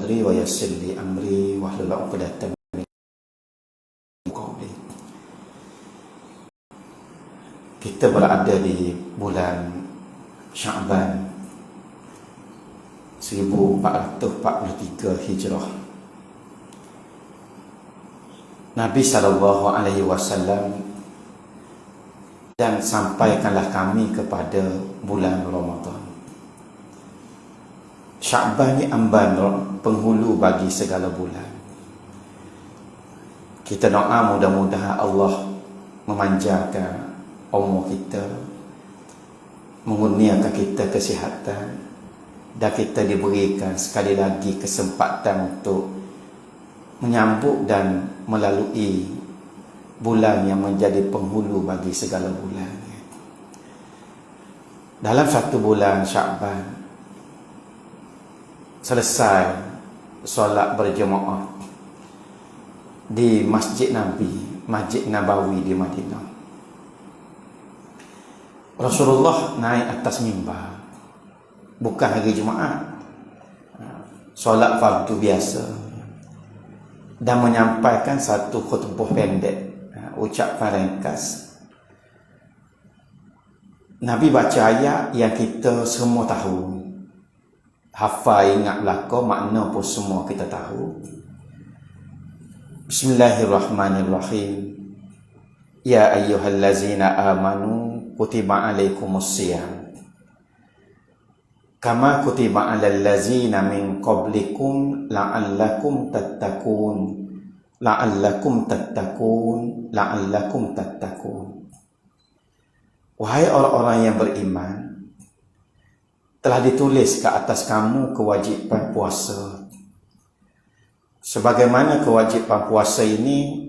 Amri wa yassir li amri wahlul 'uqdatam min qawli. Kita berada di bulan Sya'ban 1443 Hijrah. Nabi SAW dan sampaikanlah kami kepada bulan Ramadan. Sya'ban ni amban penghulu bagi segala bulan. Kita doa mudah-mudahan Allah memanjangkan umur kita, mengurniakan kita kesihatan, dan kita diberikan sekali lagi kesempatan untuk menyambut dan melalui bulan yang menjadi penghulu bagi segala bulan. Dalam satu bulan Sya'ban, selesai solat berjemaah di Masjid Nabi, Masjid Nabawi di Madinah, Rasulullah naik atas mimbar, bukan hari Jumaat, solat fardu biasa, dan menyampaikan satu khutbah pendek, ucapan ringkas. Nabi baca ayat yang kita semua tahu, hafal, ingat belaka, makna pun semua kita tahu. Bismillahirrahmanirrahim. Ya ayyuhallazina amanu kutiba alaikumusiyam kama kutiba alal ladzina min qablikum la'allakum tattaqun la'allakum tattaqun la'allakum tattaqun. Wahai orang-orang yang beriman, telah ditulis ke atas kamu kewajipan puasa, sebagaimana kewajipan puasa ini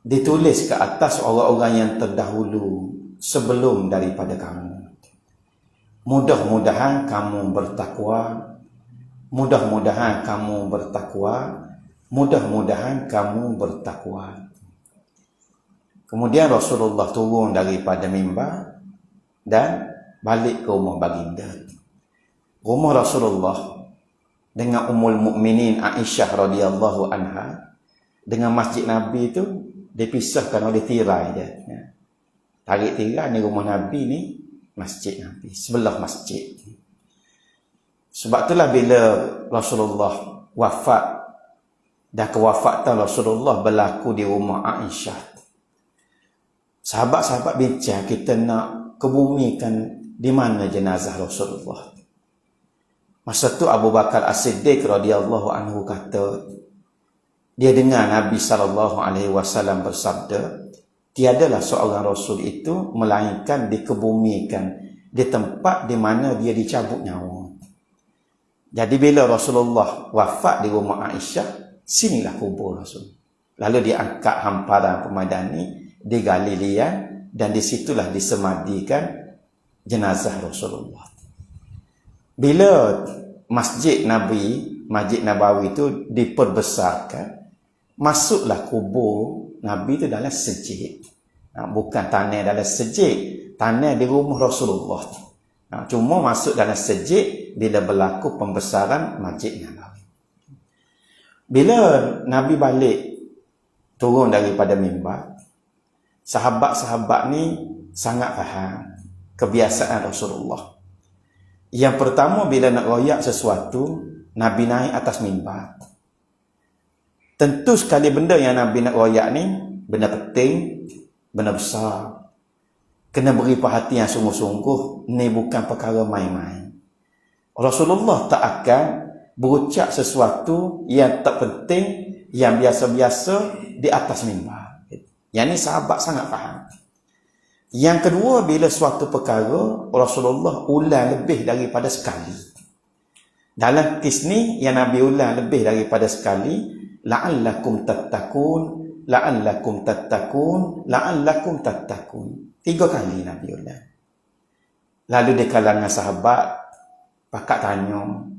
ditulis ke atas orang-orang yang terdahulu sebelum daripada kamu. Mudah-mudahan kamu bertakwa, mudah-mudahan kamu bertakwa, mudah-mudahan kamu bertakwa. Kemudian Rasulullah turun daripada mimbar dan balik ke rumah baginda. Rumah Rasulullah dengan Ummul Mukminin Aisyah radhiyallahu anha dengan Masjid Nabi itu dipisahkan oleh tirai dia. Tarik tirai ni rumah Nabi ni, Masjid Nabi, sebelah masjid. Sebab itulah bila Rasulullah wafat dan kewafatan Rasulullah berlaku di rumah Aisyah, sahabat-sahabat bincang, kita nak kebumikan di mana jenazah Rasulullah. Masa tu Abu Bakar As-Siddiq radhiyallahu anhu kata, dia dengar Nabi SAW bersabda, tiadalah seorang Rasul itu melainkan dikebumikan di tempat di mana dia dicabut nyawa. Jadi bila Rasulullah wafat di rumah Aisyah, sinilah kubur Rasul. Lalu diangkat hamparan pemadani, digali liang, dan disitulah disemadikan jenazah Rasulullah. Bila Masjid Nabi, Masjid Nabawi itu diperbesarkan, masuklah kubur Nabi itu dalam sejid. Bukan tanah dalam sejid, tanah di rumah Rasulullah. Cuma masuk dalam sejid bila berlaku pembesaran Masjid Nabawi. Bila Nabi balik turun daripada mimbar, sahabat-sahabat ni sangat faham kebiasaan Rasulullah. Yang pertama, bila nak royak sesuatu, Nabi naik atas mimbar. Tentu sekali benda yang Nabi nak royak ni benda penting, benda besar, kena beri perhatian sungguh-sungguh. Ni bukan perkara main-main. Rasulullah tak akan berucap sesuatu yang tak penting, yang biasa-biasa di atas mimbar. Yang ni sahabat sangat faham. Yang kedua, bila suatu perkara Rasulullah ulang lebih daripada sekali. Dalam kes ni yang Nabi ulang lebih daripada sekali, la'allakum tattaqun, la'allakum tattaqun, la'allakum tattaqun. 3 kali Nabi ulang. Lalu di kalangan sahabat pakak tanya,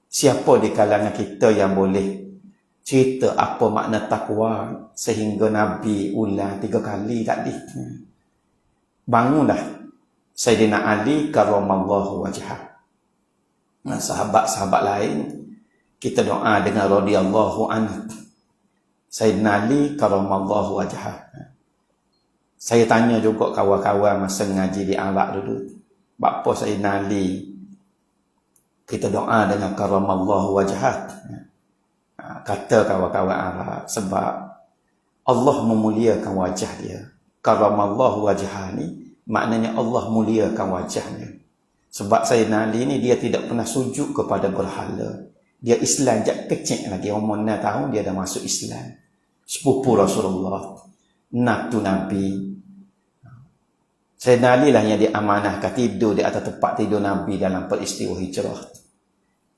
siapa di kalangan kita yang boleh cerita apa makna takwa sehingga Nabi ulang 3 kali tadi? Bangunlah Sayyidina Ali karramallahu wajhah. Sahabat-sahabat lain kita doa dengan radhiyallahu anhu. Sayyidina Ali karamallahu wajhah. Saya tanya juga kawan-kawan masa ngaji di Arab dulu, bapa Sayyidina Ali kita doa dengan karamallahu wajhah. Kata kawan-kawan Arab, sebab Allah memuliakan wajah dia. Karamallahu wajhah ni maknanya Allah muliakan wajahnya. Sebab Sayyidina Ali ni dia tidak pernah sujud kepada berhala. Dia Islam jak kecil lagi, umur 6 tahun dia dah masuk Islam. Sepupu Rasulullah, natu Nabi. Sayyidina Ali lah yang diamanahkan tidur di atas tempat tidur Nabi dalam peristiwa hijrah.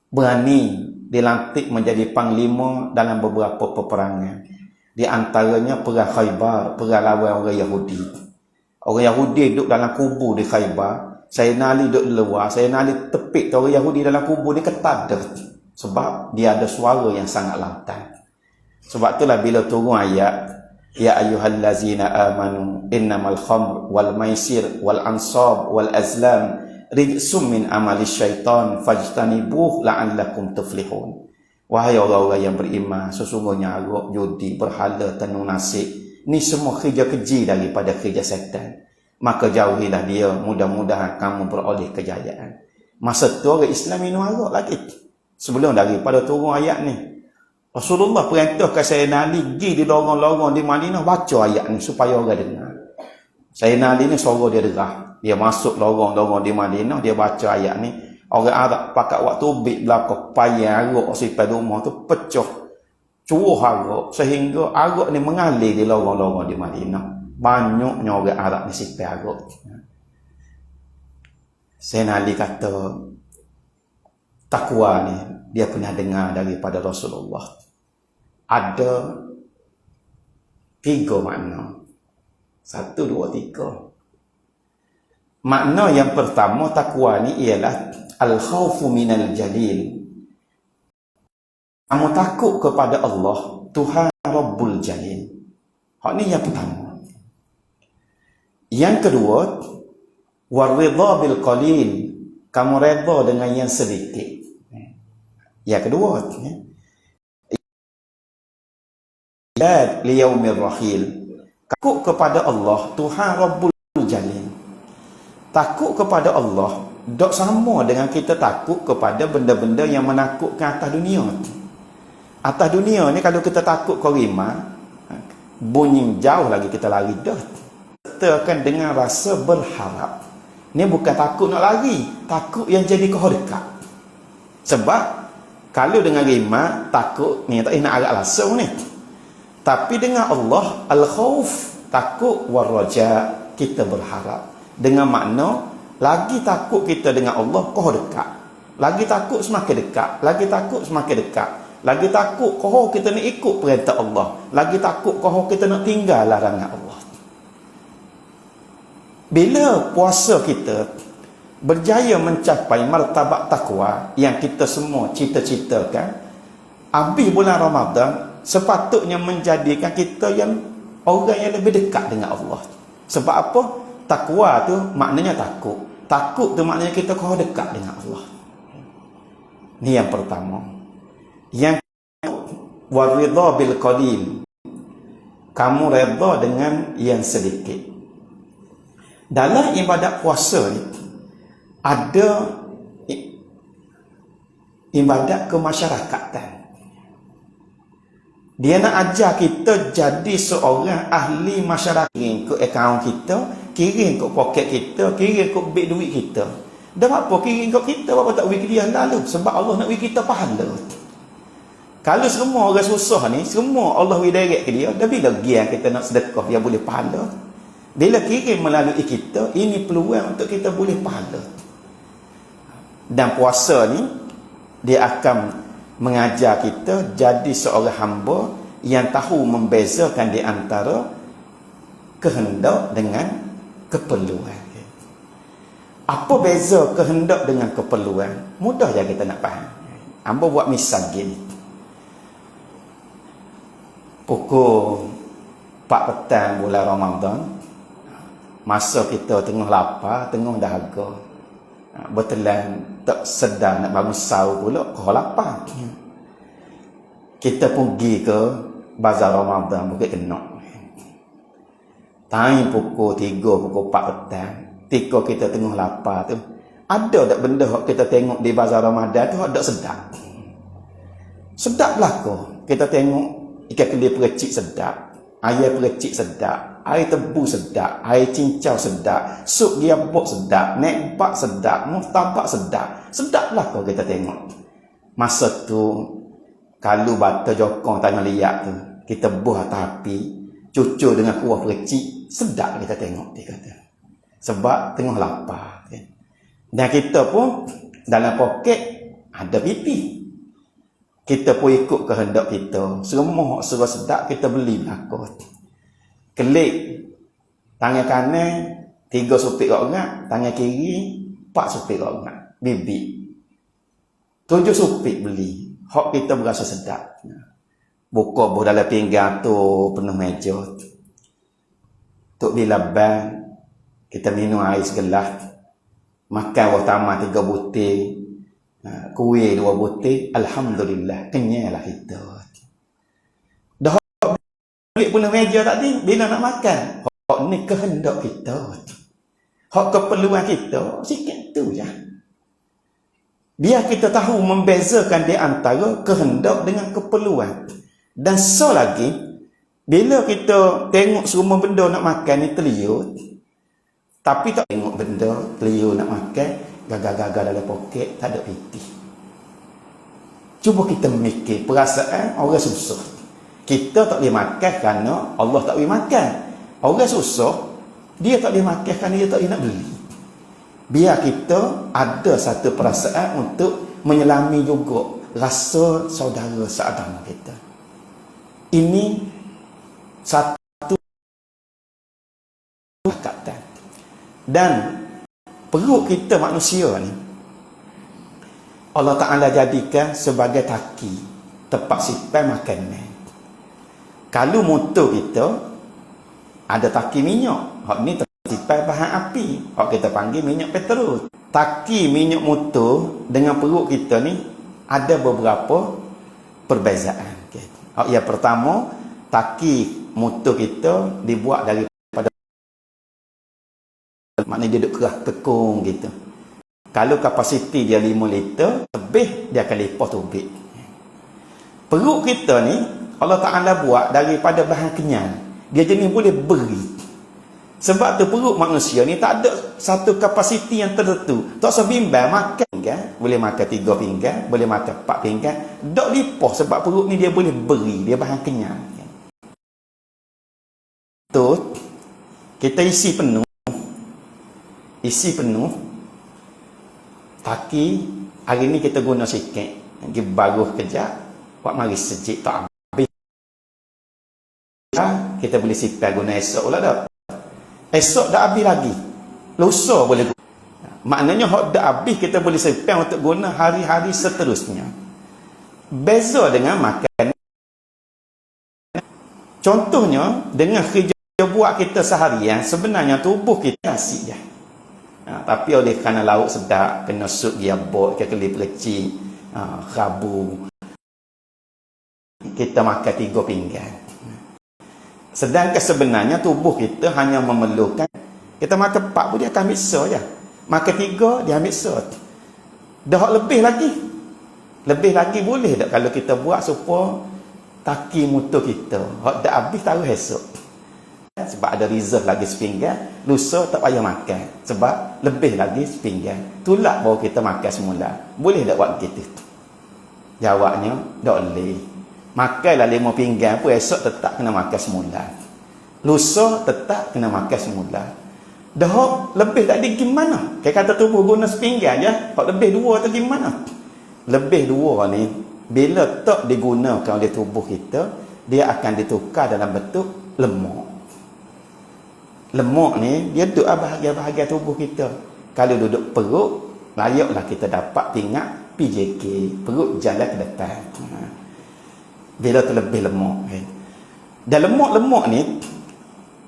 Berani dilantik menjadi panglima dalam beberapa peperangan. Di antaranya perang Khaybar, perang lawan orang Yahudi. Orang Yahudi duduk dalam kubur di Khaybar, Sayyidina Ali duduk di luar. Sayyidina Ali tepik orang Yahudi dalam kubur ni ketada. Sebab dia ada suara yang sangat lantang. Sebab itulah bila turun ayat, ya ayyuhallazina amanu innamal khamr wal maisir wal ansab wal azlam rijsum min amali syaitan fajtanibuh la'allakum tuflihun. Wahai orang-orang yang beriman, sesungguhnya arak, judi, berhala, tenung nasib, ni semua kerja keji daripada kerja setan. Maka jauhilah dia, mudah-mudahan kamu beroleh kejayaan. Masa tu orang Islam minum arak lagi. Sebelum daripada turun ayat ni, Rasulullah perintahkan Sayyidina Ali pergi di lorong-lorong di Madinah baca ayat ni supaya orang dengar. Sayyidina Ali ni suara dia derah. Dia masuk lorong-lorong di Madinah, dia baca ayat ni. Orang Arab pakat waktu ubik belakang payah arak sipai rumah tu pecah. Curuh arak sehingga arak ni mengalir di lorong-lorong di Madinah. Banyaknya orang Arab ni sipai arak. Sayyidina Ali kata, takwa ni dia pernah dengar daripada Rasulullah. Ada 3 makna. 1, 2, 3. Makna yang pertama takwa ni ialah al-khawfu minal jalil. Kamu takut kepada Allah, Tuhan Rabbul Jalil. Hak ni yang pertama. Yang kedua, waridha bil qalil. Kamu redha dengan yang sedikit. Yang kedua, liyaumir rahil. Takut kepada Allah, Tuhan Rabbul Jalil. Takut kepada Allah dok sama dengan kita takut kepada benda-benda yang menakutkan atas dunia. Atas dunia ni kalau kita takut korima, bunyi jauh lagi kita lari dah. Kita akan dengan rasa berharap. Ni bukan takut nak lari, takut yang jadi kau dekat. Sebab kalau dengan rima takut ni tak nak agak langsung ni. Tapi dengan Allah al-khauf, takut waraja, kita berharap. Dengan makna lagi takut kita dengan Allah, kau dekat. Lagi takut semakin dekat. Lagi takut semakin dekat. Lagi takut kau kita nak ikut perintah Allah. Lagi takut kau kita nak tinggal larangan Allah. Bila puasa kita berjaya mencapai martabat takwa yang kita semua cita-citakan, habis bulan Ramadan sepatutnya menjadikan kita yang orang yang lebih dekat dengan Allah. Sebab apa? Takwa tu maknanya takut. Takut tu maknanya kita kau dekat dengan Allah. Ni yang pertama. Yang waridha bil qalil. Kamu redha dengan yang sedikit. Dalam ibadat puasa ni ada ibadat kemasyarakatan. Dia nak ajar kita jadi seorang ahli masyarakat. Kirim ke akaun kita, kirim ke poket kita, kirim ke bil duit kita. Dah apa kirim ke kita, apa tak bagi dia lalu? Sebab Allah nak bagi kita pahala. Kalau semua orang susah ni, semua Allah bagi direct ke dia, dah bila gian kita nak sedekah dia boleh pahala. Bila kirim melalui kita, ini peluang untuk kita boleh pahala. Dan puasa ni dia akan mengajar kita jadi seorang hamba yang tahu membezakan di antara kehendak dengan keperluan. Apa beza kehendak dengan keperluan? Mudah je kita nak faham. Hamba buat misal gini. Pukul 4 petang bulan Ramadan, masa kita tengah lapar, tengah dahaga, bertelan tak sedar nak bangun sahur pula, kau lapar. kita pergi ke bazar Ramadan bukit kenok. Time pukul 3, pukul 4 petang. Ketika kita tengah lapar tu, ada tak benda yang kita tengok di bazar Ramadan tu ada sedap. Sedap belaka. Kita tengok ikan keli percik sedap, ayam percik sedap, air tebu sedap, air cincau sedap, sup giabok sedap, nekbak sedap, murtabak sedap. Sedap belaka kita tengok. Masa tu kalau bata jokong tangan liat tu, kita buah atas api, cucur dengan kuah percik, sedap kita tengok, dia kata. Sebab tengah lapar. Kan? Dan kita pun dalam poket ada pipi. Kita pun ikut kehendak kita. Semua suruh sedap kita beli belakang. Kelik tangan kanan 3 supik orang, tangan kiri 4 supik orang. Bibik 7 supik beli. Hak kita berasa sedap. Buka buah dalam pinggan tu penuh meja. Tok bila ban kita minum air segelas. Makan pertama 3 butir. Kuih 2 butir. Alhamdulillah. Kenyanglah kita. Dah balik penuh meja tadi. Bila nak makan. Hak ni kehendak kita. Hak keperluan kita. Sikit tu je. Biar kita tahu membezakan di antara kehendak dengan keperluan. Dan so lagi, bila kita tengok semua benda nak makan ni terliut, tapi tak tengok benda terliut nak makan, gagal-gagal dalam poket, tak ada piti. Cuba kita mikir perasaan orang susah. Kita tak boleh makan kerana Allah tak boleh makan. Orang susah, dia tak boleh makan kerana dia tak boleh nak beli. Biar kita ada satu perasaan untuk menyelami juga rasa saudara seagama kita. Ini satu kata. Dan perut kita manusia ni Allah Ta'ala jadikan sebagai taki, tempat simpan makanan. Kalau motor kita ada taki minyak, hak ni simpan bahan api, hak kita panggil minyak petrol. Taki minyak motor dengan perut kita ni ada beberapa perbezaan. Okay. Yang pertama, taki motor kita dibuat daripada, maknanya dia duduk keras tekung gitu. Kalau kapasiti dia 5 liter, lebih dia akan lipas tubik. Perut kita ni Allah Ta'ala buat daripada bahan kenyal. Dia jenis boleh beri. Sebab tu perut manusia ni tak ada satu kapasiti yang tertentu. Tak usah bimbang makan kan, boleh makan 3 pinggan, boleh makan 4 pinggan, tak lipas sebab perut ni dia boleh beri, dia bahan kenyal. Tu kita isi penuh. Taki hari ni kita guna sikit, pergi baruh kejap, buat mari sejik tak habis. Kita boleh simpan guna esok pula tak? Esok dah habis lagi. Lusa boleh guna. Maknanya hak dah habis kita boleh simpan untuk guna hari-hari seterusnya. Beza dengan makan. Contohnya dengan kerja buat kita seharian, sebenarnya tubuh kita asyik je. Tapi oleh kerana lauk sedap, kena sup giabok, kekeli percik, rabu, kita makan 3 pinggan. Sedangkan sebenarnya tubuh kita hanya memerlukan, kita makan 4 pun dia akan ambil so je. Makan 3 dia ambil so. Dah lebih lagi boleh tak kalau kita buat supaya taki motor kita hak dah habis taruh esok. Sebab ada reserve lagi sepinggan, lusa tak payah makan sebab lebih lagi sepinggan. Tulak baru kita makan semula. Boleh tak buat begitu? Jawabnya tak boleh. Makanlah 5 pinggan pun esok tetap kena makan semula. Lusa tetap kena makan semula. Dah lebih tak ada gimana? Kayak kata tubuh guna sepinggan je, hak lebih 2 tu gimana? Lebih 2 ni bila tak digunakan oleh tubuh kita, dia akan ditukar dalam bentuk lemak. Lemak ni dia duduk bahagian-bahagian tubuh kita. Kalau duduk perut, layaklah kita dapat pingat PJK, perut jalan ke depan. Bila terlebih lemak. Dan lemak-lemak ni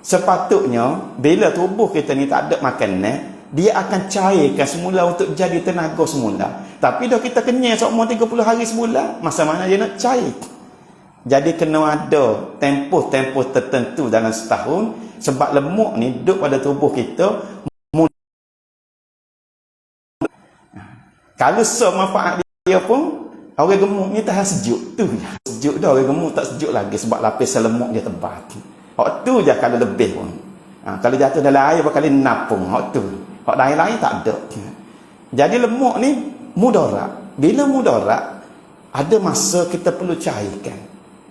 sepatutnya bila tubuh kita ni tak ada makanan, dia akan cairkan semula untuk jadi tenaga semula. Tapi dah kita kenyang selama 30 hari semula, masa mana dia nak cair? Jadi kena ada tempoh-tempoh tertentu dalam setahun, sebab lemuk ni duduk pada tubuh kita. Kalau manfaat dia pun, orang gemuk ni tahan sejuk tu. Sejuk dah, orang gemuk tak sejuk lagi sebab lapisan lemuk dia tebal. Hak tu je kalau lebih pun. Kalau jatuh dalam air bakal napung, hak tu. Hak lain-lain tak ada. Jadi lemuk ni mudarat. Bila mudarat, ada masa kita perlu cairkan.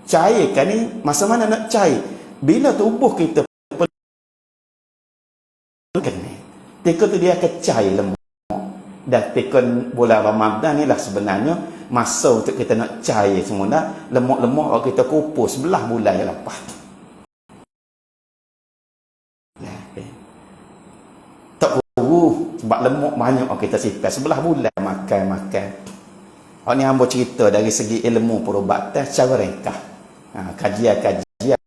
Cairkan ni masa mana nak cair? Bila tubuh kita perlu kena. Tika tu dia akan cair lemuk. Dan tika bulan Ramadan ni lah sebenarnya masa untuk kita nak cair semula. Lemuk-lemuk kita kumpul sebelah bulan yang lepas. Tak perlu sebab lemuk banyak kita simpan sebelah bulan makan. Ni hamba cerita dari segi ilmu perubatan secara ringkas. Kajian-kajian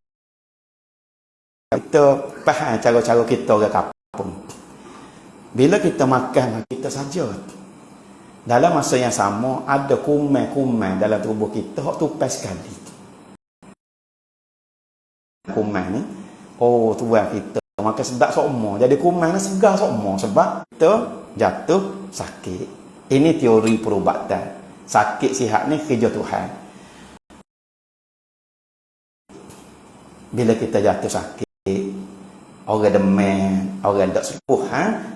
kita faham cara-cara kita orang kampung. Bila kita makan kita saja, dalam masa yang sama ada kuman-kuman dalam tubuh kita hak tupai sekali. Kuman ni tuan kita makan sedap sokmo, jadi kuman ni segar sokmo sebab kita jatuh sakit. Ini teori perubatan. Sakit sihat ni kerja Tuhan. Bila kita jatuh sakit, orang demam, orang tak sembuh,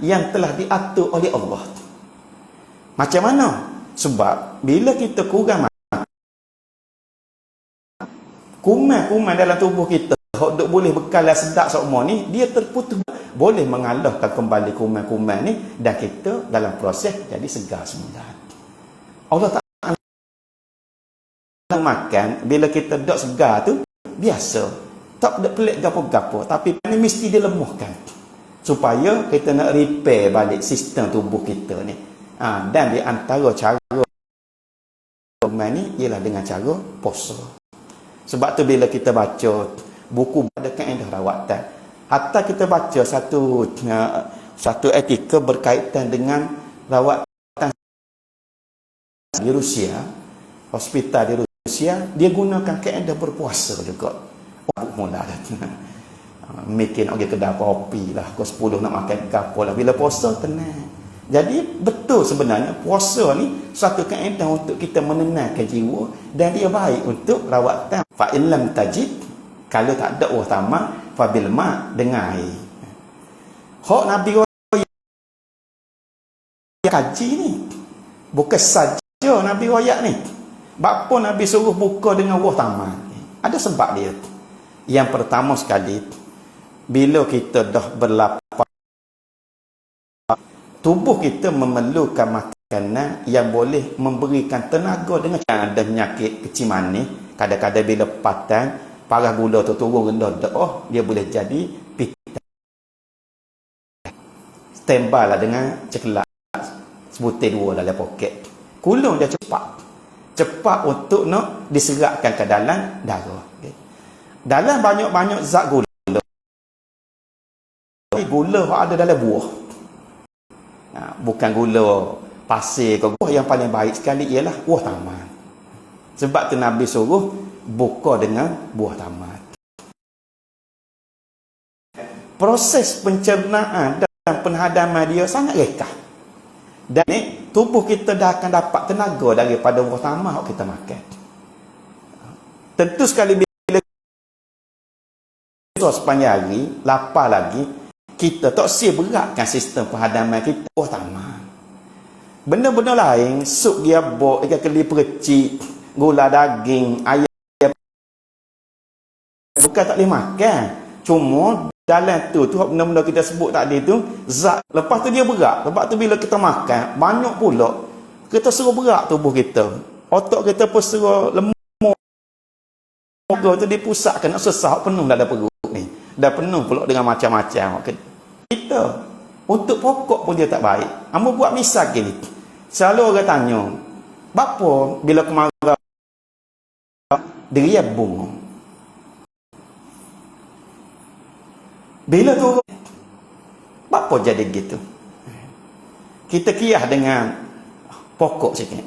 yang telah diatur oleh Allah. Macam mana? Sebab bila kita kurang makan, kuman-kuman dalam tubuh kita duk boleh bekalan sedap semua ni, dia terputus, boleh mengalahkan kembali kuman-kuman ni, dan kita dalam proses jadi segar semula. Allah tak makan bila kita duk segar tu biasa. Tak ada pelik gapo-gapo, tapi ini mesti dilemahkan supaya kita nak repair balik sistem tubuh kita ni. Dan di antara cara ni ialah dengan cara puasa. Sebab tu bila kita baca buku pada kaedah rawatan, hatta kita baca satu etika berkaitan dengan rawatan di Rusia, hospital di Rusia, dia gunakan kaedah berpuasa juga. Mula dah mungkin pergi kedai kopi lah pukul 10 nak makan kapal lah. Bila puasa tenang. Jadi betul sebenarnya puasa ni satu kaedah untuk kita menenangkan jiwa, dan dia baik untuk rawatan. Fa in lam tajid, kalau tak ada utama, fa bil ma, dengan air. Hak Nabi kaji ni bukan saja Nabi royak ni. Bapa Nabi suruh buka dengan buah taman. Ada sebab dia. Yang pertama sekali, bila kita dah berlapar, tubuh kita memerlukan makanan yang boleh memberikan tenaga dengan ada penyakit kecil manis. Kadang-kadang bila patang, parah gula tu turun rendah, dia boleh jadi pita. Standby lah dengan ceklat sebutir 2 dalam poket. Kulung dia cepat untuk nak diserapkan ke dalam darah. Dalam banyak-banyak zat gula yang ada dalam buah, bukan gula pasir ke buah. Yang paling baik sekali ialah buah taman. Sebab tu Nabi suruh buka dengan buah taman. Proses pencernaan dan penhadaman dia sangat rekah, dan tubuh kita dah akan dapat tenaga daripada buah taman yang kita makan. Tentu sekali sepanjang hari, lapar lagi, kita tak beratkan sistem penghadaman kita utama. Benda-benda lain, sup giabok, ikan keli percik, gula daging, ayam, bukan tak boleh makan. Cuma dalam tu benda-benda kita sebut tadi tu, zat, lepas tu dia berat. Sebab tu bila kita makan, banyak pula, kita suruh berat tubuh kita. Otak kita pun suruh lemah. Moga tu dipusatkan, nak susah, penuh dalam perut. Dah penuh pula dengan macam-macam. Kita untuk pokok pun dia tak baik. Hamba buat misal gini. Selalu orang tanya, bapa bila kemarau deriap bunga? Bila tu bapa jadi gitu? Kita kiyah dengan pokok sikit.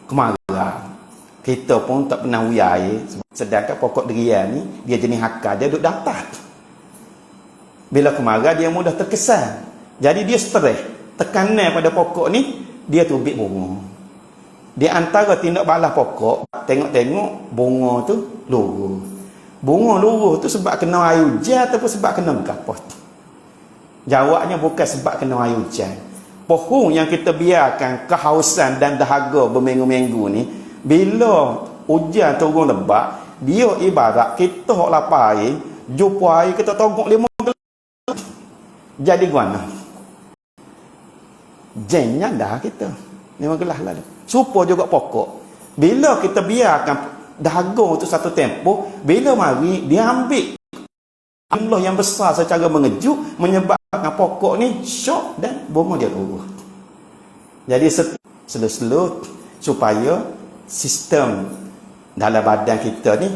kemarau. Kita pun tak pernah uyai. Sedangkan pokok durian ni, dia jenis akar, dia duduk datar. Bila kemarau, dia mudah terkesan. Jadi dia stres. Tekanan pada pokok ni, dia tubik bunga. Di antara tindak balas pokok, tengok-tengok bunga tu luruh. Bunga luruh tu sebab kena air hujan ataupun sebab kena gapah. Jawabnya bukan sebab kena air hujan. Pohon yang kita biarkan kehausan dan dahaga berminggu-minggu ni, bila hujan turun lebat, dia ibarat kita hok lapar air, jumpa air kita togok 5 gelas. Jadi guana. Jengnya dah kita 5 gelas lalu. Supo juga pokok. Bila kita biarkan dahaga tu satu tempoh, bila mari dia ambil Allah yang besar secara mengejut, menyebabkan pokok ni syok dan bunga dia luruh. Jadi slow-slow supaya sistem dalam badan kita ni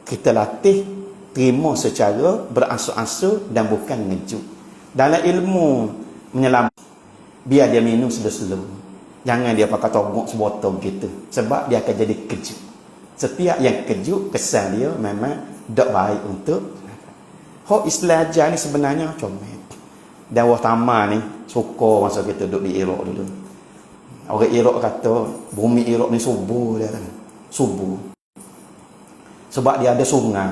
kita latih terima secara beransur-ansur dan bukan mengejut. Dalam ilmu menyelam, biar dia minum slow-slow. Jangan dia pakai togok sebotol gitu, sebab dia akan jadi kejut. Setiap yang kejut, kesan dia memang tak baik untuk hak Islam ajar ni sebenarnya comel. Dan wah tamar ni suka masa kita duduk di Iraq dulu. Orang Iraq kata bumi Iraq ni subur dia kan. Subur. Sebab dia ada sungai.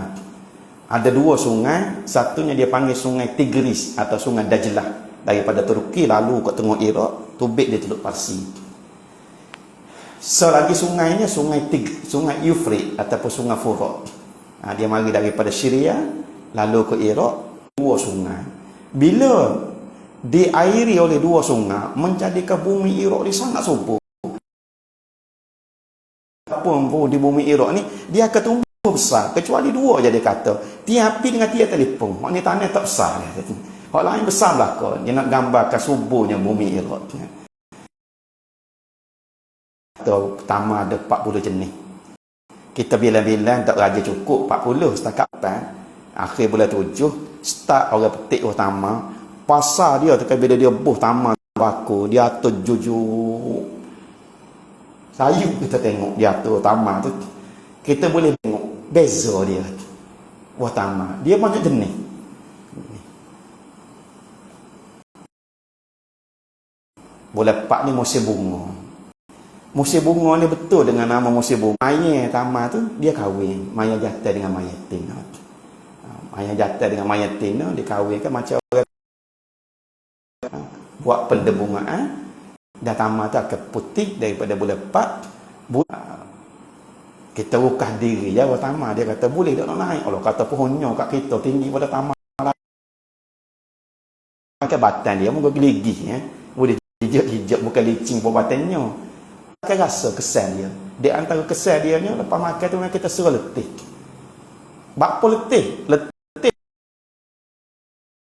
Ada 2 sungai, satunya dia panggil sungai Tigris atau sungai Dajlah. Daripada Turki lalu ke tengah Iraq, tubik dia Teluk Parsi. Selagi sungainya sungai Euphrates ataupun sungai Furat. Dia mari daripada Syria lalu ke Iraq, 2 sungai. Bila diairi oleh 2 sungai, menjadikan bumi Iraq ni sangat subur. Apa pun di bumi Iraq ni, dia akan tumbuh besar. Kecuali 2 je dia kata. Tiap api dengan tiap telefon. Maknanya tanah tak besar. Hak lain besar belakang. Dia nak gambarkan suburnya bumi Iraq. Atau pertama ada 40 jenis. Kita bilang-bilang tak raja cukup 40 setakat 4. Akhir bulan 7 start orang petik utama. Pasar dia tu bila dia buh taman baku, dia atur jujur. Sayup kita tengok dia atur taman tu. Kita boleh tengok beza dia. Buah taman. Dia banyak jenis. Bulan 4 ni musim bunga. Musim bunga ni betul dengan nama musim bunga. Maya taman tu dia kahwin. Maya jatuh dengan maya tina. Maya jatuh dengan maya tina dia kahwinkan macam orang buat pendebungaan. Dan taman tu akan putih daripada bulan 4. Kita rukah diri ya buat taman. Dia kata boleh tak nak naik. Allah kata pohonnya kat kita tinggi pada taman. Pakai batang dia mungkin gigih ya. Boleh hijab bukan licin perbatannya. Akan rasa kesan dia. Di antara kesan dia ni lepas makan tu kita suruh letih. Bapa letih. Letih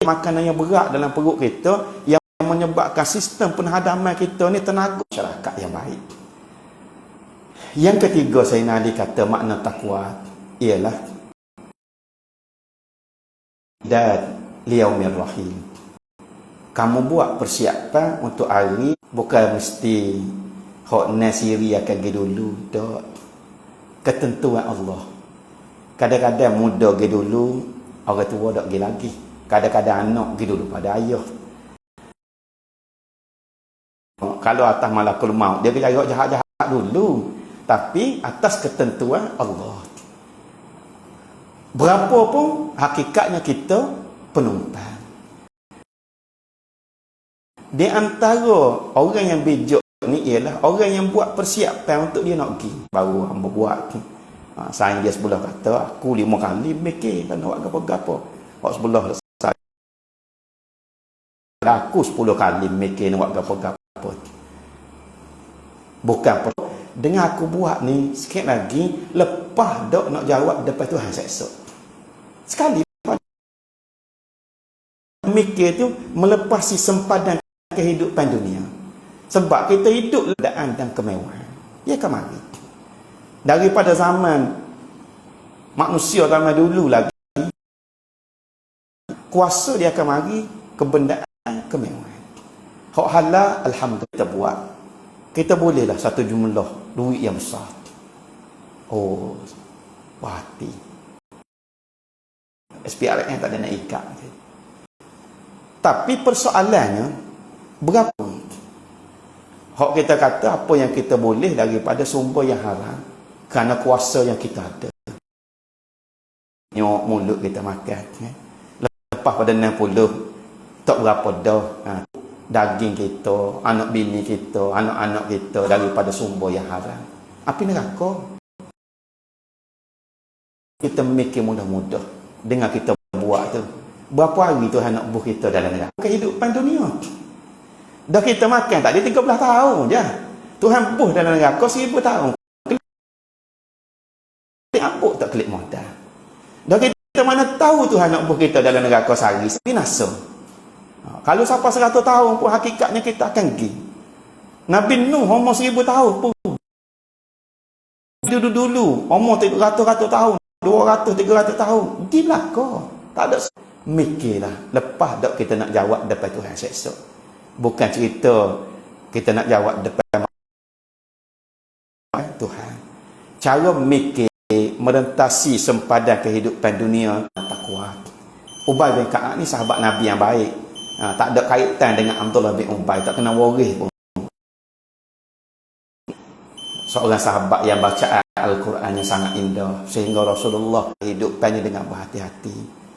makanan yang berat dalam perut kita yang menyebabkan sistem penghadaman kita ni tenaga masyarakat yang baik. Yang ketiga saya nak kata makna takwa ialah dan liyaumir rahim. Kamu buat persiapan untuk hari, bukan mesti hak nasiri akan pergi dulu. Tak. Ketentuan Allah. Kadang-kadang muda pergi dulu, orang tua tak pergi lagi. Kadang-kadang anak pergi dulu pada ayah. Kalau atas malakul maut, dia pergi cari jahat-jahat dulu. Tapi atas ketentuan Allah. Berapa pun hakikatnya kita penumpang. Di antara orang yang bijak ni ialah orang yang buat persiapan untuk dia nak pergi. Baru hamba buat. Saya dia sebelah kata, aku 5 kali mikir kan nak buat apa-apa. Hak sebelah saya. Aku 10 kali mikir nak buat apa-apa. Bukan dengan aku buat ni sikit lagi, lepas dok nak jawab depan Tuhan seksa. Sekali mikir tu melepasi sempadan kehidupan dunia. Sebab kita hidup keadaan dan kemewahan. Ya kan mari. Daripada zaman manusia zaman dulu lagi, kuasa dia akan mari, kebendaan, kemewahan. Hak halal alhamdulillah kita buat. kita bolehlah satu jumlah duit yang besar. Oh, hati. SPRM tak ada nak ikat. Tapi persoalannya, berapa? Hak kita kata apa yang kita boleh daripada sumber yang haram kerana kuasa yang kita ada. Nyok mulut kita makan. Lepas pada 60, tak berapa dah. Daging kita, anak bini kita, anak-anak kita daripada sumber yang haram. Api neraka. Kita mikir mudah-mudah dengan kita buat tu. Berapa hari Tuhan nak buh kita dalam neraka? Kehidupan dunia. Dah kita makan tak ada 13 tahun je. Tuhan buh dalam neraka 1000 tahun. Klik apuk tak klik modal. Dah kita mana tahu Tuhan nak buh kita dalam neraka sehari. Binasa. Kalau sampai 100 tahun pun hakikatnya kita akan pergi. Nabi Nuh umur 1000 tahun pun. Dulu umur 100 tahun, 200-300 tahun. Dilaka. Tak ada. Mikirlah. Lepas tak kita nak jawab depan Tuhan esok. Bukan cerita kita nak jawab depan Tuhan. Cara mikir merentasi sempadan kehidupan dunia tak kuat. Ubay bin Ka'ab ni sahabat Nabi yang baik. Tak ada kaitan dengan Abdullah bin Ubay, tak kena waris pun. Seorang sahabat yang baca Al-Quran yang sangat indah sehingga Rasulullah hidupkannya dengan berhati-hati.